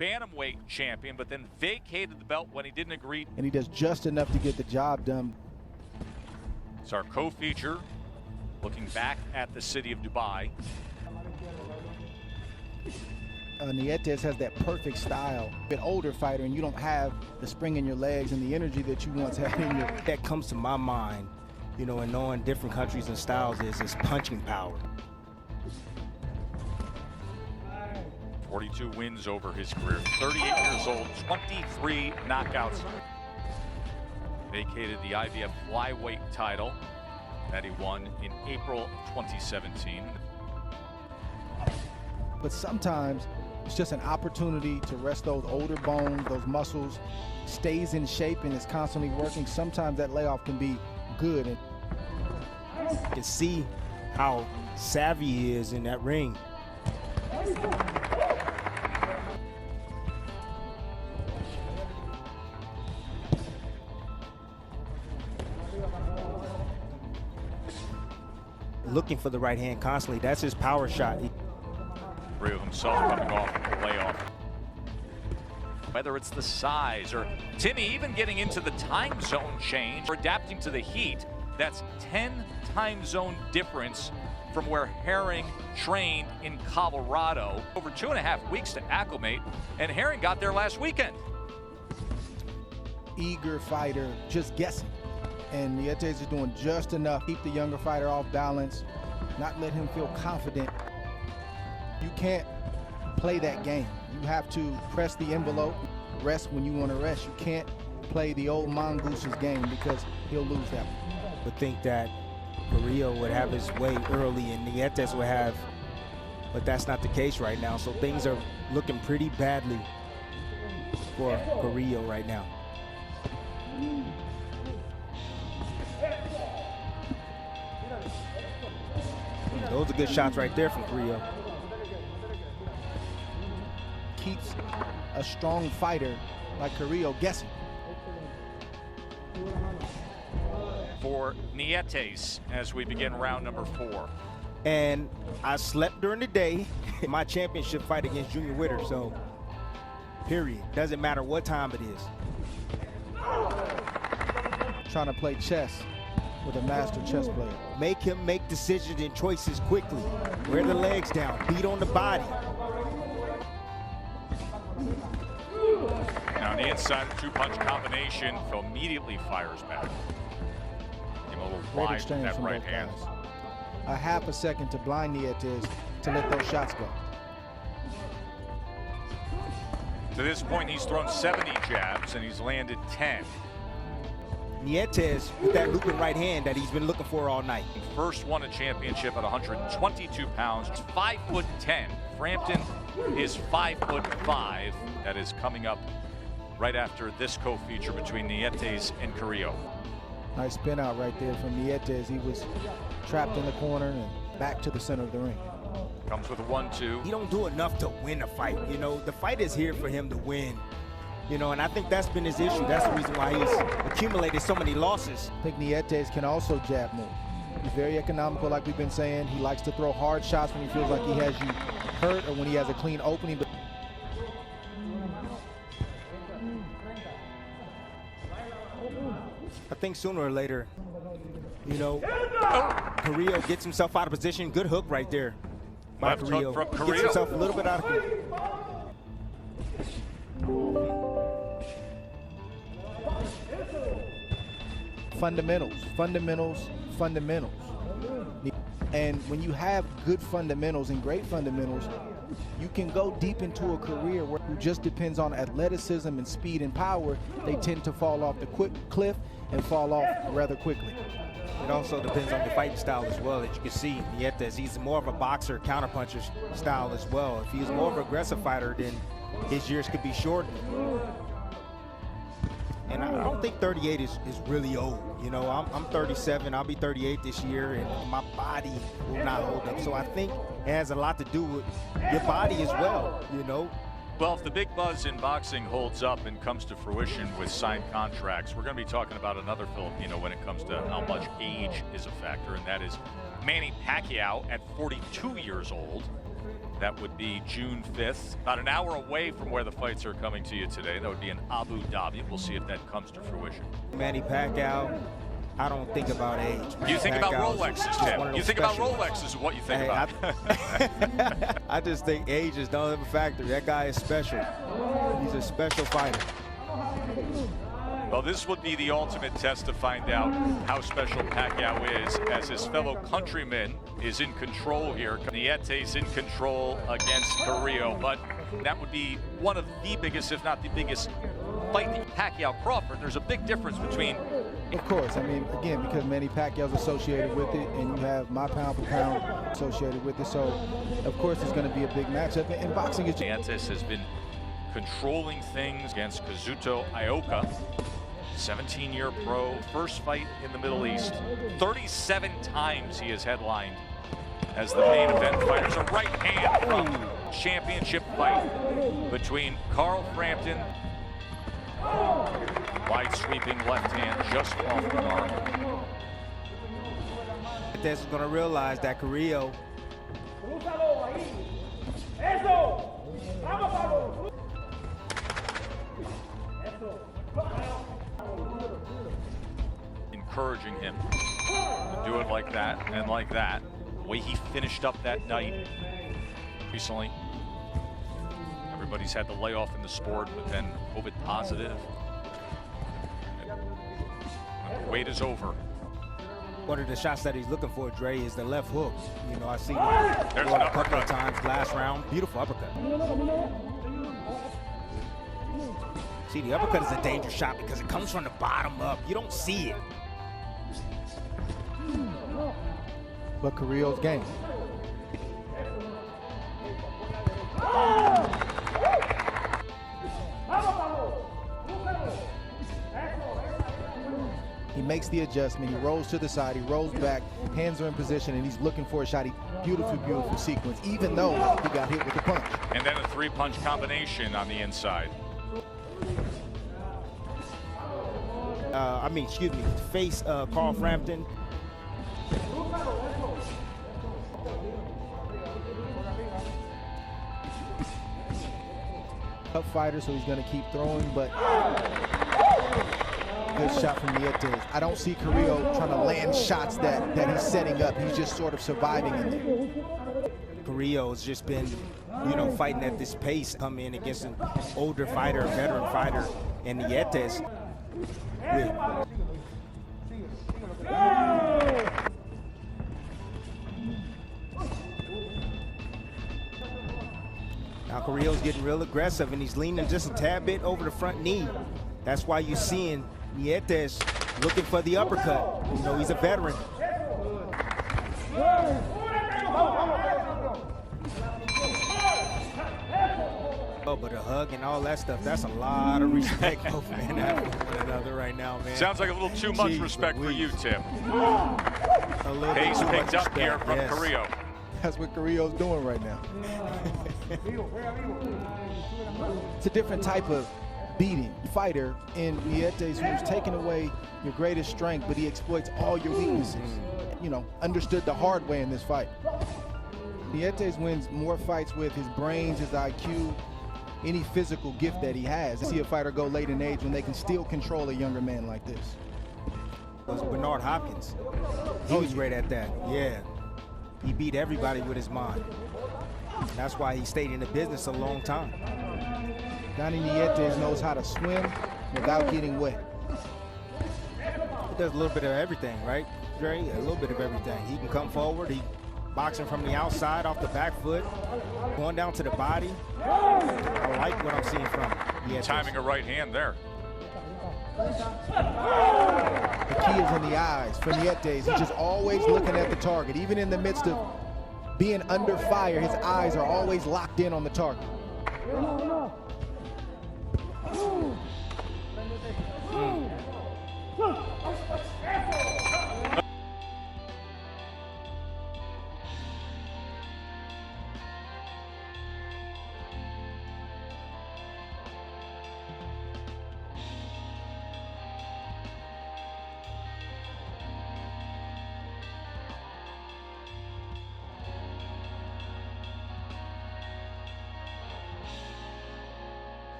bantamweight champion, but then vacated the belt when he didn't agree. And he does just enough to get the job done. It's our co-feature, looking back at the city of Dubai. Nietes has that perfect style. An older fighter, and you don't have the spring in your legs and the energy that you once had in your... That comes to my mind, you know, and knowing different countries and styles is punching power. 42 wins over his career, 38 years old, 23 knockouts. Vacated the IBF flyweight title that he won in April 2017. But sometimes it's just an opportunity to rest those older bones, those muscles, stays in shape and is constantly working. Sometimes that layoff can be good. And you can see how savvy he is in that ring. Looking for the right hand constantly. That's his power shot. Carrillo himself coming off the layoff. Whether it's the size or Timmy even getting into the time zone change or adapting to the heat, that's 10 time zone difference from where Herring trained in Colorado. Over 2.5 weeks to acclimate, and Herring got there last weekend. Eager fighter, just guessing. And Nietes is doing just enough. Keep the younger fighter off balance, not let him feel confident. You can't play that game. You have to press the envelope, rest when you want to rest. You can't play the old Mongoose's game because he'll lose that one. Would think that Carrillo would have his way early and Nietes would have, but that's not the case right now. So things are looking pretty badly for Carrillo right now. Those are good shots right there from Carrillo. Keeps a strong fighter like Carrillo guessing. For Nietes as we begin round number 4. And I slept during the day in my championship fight against Junior Witter, so period. Doesn't matter what time it is. Trying to play chess with a master chess player. Make him make decisions and choices quickly. Wear the legs down, beat on the body. Now on the inside, the two-punch combination, so immediately fires back. Give him a little Great wide exchange that from right both hand. guys. A half a second to blind Nietes to let those shots go. To this point, he's thrown 70 jabs and he's landed 10. Nietes with that looping right hand that he's been looking for all night. First won a championship at 122 pounds, 5'10". Frampton is 5'5". That is coming up right after this co-feature between Nietes and Carrillo. Nice spin out right there from Nietes. He was trapped in the corner and back to the center of the ring. Comes with a 1-2. He don't do enough to win a fight. You know, the fight is here for him to win. You know, and I think that's been his issue. That's the reason why he's accumulated so many losses. I think Nietes can also jab more. He's very economical, like we've been saying. He likes to throw hard shots when he feels like he has you hurt or when he has a clean opening. But I think sooner or later, you know, Carrillo gets himself out of position. Good hook right there by Left Carrillo. hook from Carrillo. Gets himself a little bit out of fundamentals, fundamentals, fundamentals. And when you have good fundamentals and great fundamentals, you can go deep into a career where it just depends on athleticism and speed and power. They tend to fall off the cliff and fall off rather quickly. It also depends on the fighting style as well. As you can see, Nietes, he's more of a boxer, counterpuncher style as well. If he's more of an aggressive fighter, then his years could be shortened. And I don't think 38 is really old. You know, I'm 37, I'll be 38 this year, and my body will not hold up. So I think it has a lot to do with your body as well, you know. Well, if the big buzz in boxing holds up and comes to fruition with signed contracts, we're going to be talking about another Filipino when it comes to how much age is a factor, and that is Manny Pacquiao at 42 years old. That would be June 5th, about an hour away from where the fights are coming to you today. That would be in Abu Dhabi. We'll see if that comes to fruition. Manny Pacquiao, I don't think about age. You think about Pacquiao's Rolexes, Tim. You think about Rolexes is what you think about. I just think age is not a factor. That guy is special. He's a special fighter. Well, this would be the ultimate test to find out how special Pacquiao is, as his fellow countryman is in control here. Nietes in control against Carrillo, but that would be one of the biggest, if not the biggest, fight Pacquiao-Crawford. There's a big difference between... Of course, I mean, again, because Manny Pacquiao's associated with it, and you have my pound for pound associated with it, so of course it's going to be a big matchup. And boxing is... Nietes has been controlling things against Kazuto Ioka. 17-year pro, first fight in the Middle East. 37 times he has headlined as the main event fighters. A right hand from championship fight between Carl Frampton. Wide sweeping left hand just off the mark. Nietes is going to realize that Carrillo encouraging him to do it like that and like that. The way he finished up that night recently. Everybody's had the layoff in the sport, but then COVID positive. And the wait is over. One of the shots that he's looking for, Dre, is the left hook. You know, I see There's an a couple of uppercut. times last round. Beautiful uppercut. See, the uppercut is a dangerous shot because it comes from the bottom up. You don't see it. But Carrillo's game. He makes the adjustment, he rolls to the side, he rolls back, hands are in position, and he's looking for a shot. Beautiful, beautiful sequence, even though he got hit with a punch. And then a three-punch combination on the inside. Face Carl Frampton. Tough fighter, so he's going to keep throwing, but good shot from Nietes. I don't see Carrillo trying to land shots that he's setting up. He's just sort of surviving in there. Carrillo's just been, you know, fighting at this pace, come in against an older fighter, a veteran fighter, and Nietes. Now Carrillo's getting real aggressive, and he's leaning just a tad bit over the front knee. That's why you're seeing Nietes looking for the uppercut. You know, he's a veteran. Oh, but a hug and all that stuff, that's a lot of respect both men have for one another right now, man. Sounds like a little too much respect for you, Tim. Pace Pace picked up here from Carrillo. That's what Carrillo's doing right now. It's a different type of beating fighter in Nietes, who's taking away your greatest strength, but he exploits all your weaknesses. You know, understood the hard way in this fight. Nietes wins more fights with his brains, his IQ, any physical gift that he has. I see a fighter go late in age when they can still control a younger man like this. It was Bernard Hopkins. He was great at that, yeah. He beat everybody with his mind. That's why he stayed in the business a long time. Donnie Nietes knows how to swim without getting wet. He does a little bit of everything, right, Dre? A little bit of everything. He can come forward. He boxing from the outside, off the back foot, going down to the body. I like what I'm seeing from him. Timing a right hand there. The key is in the eyes for Nietes. He's just always looking at the target. Even in the midst of being under fire, his eyes are always locked in on the target.